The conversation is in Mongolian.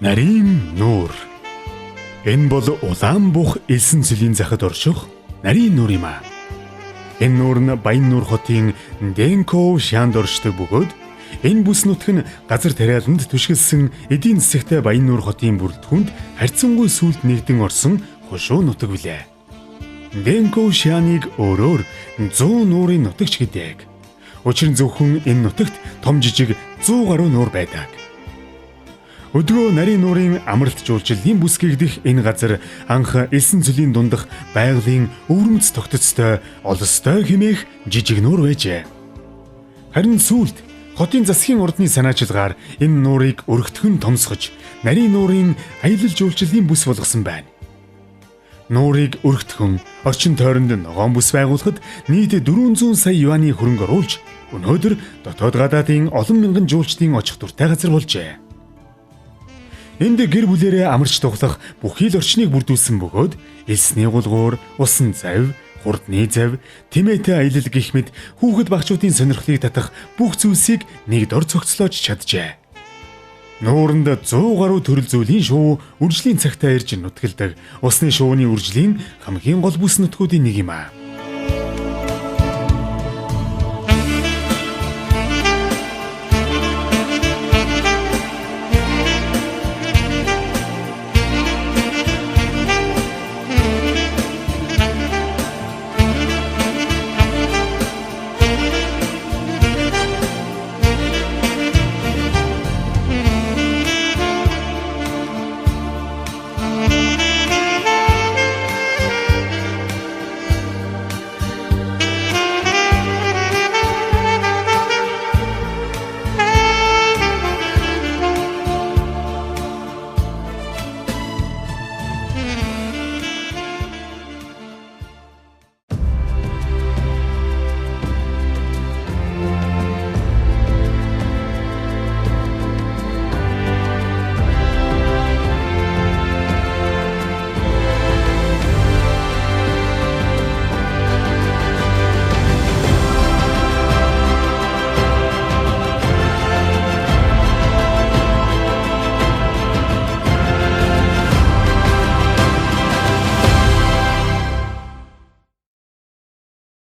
Нарийн нуур. Энэ бол улаан бух элсэн цэлийн захад орших нарийн нуур юм а. Энэ нуур нь Баян нуур хотын Дэнков шаанд оршдог бөгөөд энэ бүс нутг нь газар тариаланд түшгэлсэн эдийн засагтай Баян нуур хотын бүрэлдэхүүнд харьцангуй сүлд нэгдэн орсон хошуу нутаг билээ. Дэнков шааныг өөрөөр 100 нуурын нутагч гэдэг. Учир нь зөвхөн энэ нутагт том жижиг 100 гаруй нуур байдаг. Өдгөө нарийн нуурын амралт жуулчлалын бүс гэгдэх энэ газар анх элсэн цэлийн дундах байгалийн өвөрмөц тогтцтой олстой хэмээх жижиг нуур байжээ. Харин сүүлд хотын засгийн ордны санаачилгаар энэ нуурыг өргөтгөн томсгож нарийн нуурын аялал жуулчлалын бүс болгосон байна. Нуурыг өргөтгөн орчин тойронд ногоон бүс байгуулахад нийт 400 сая юаны хөрөнгө оруулж өнөөдөр дотоод гадаадын олон мянган жуулчдын очих дуртай газар болжээ. Энд гэр бүлэрээ амарч тухлах бүхий л орчныг бүрдүүлсэн бөгөөд элсний гулгуур, усан завь, хурдны завь, тэмээтэй аялал гэх мэт хүүхэд багчуудын сонирхлыг татах бүх зүйлсийг нэг дор цогцлоож чаджээ. Нууранд 100 гаруй төрөл зүйлийн шувуу үржлийн цагтаа ирж нутгалдаг. Усны шувууны үржлийн хамгийн гол бүс нутгуудын нэг юм а.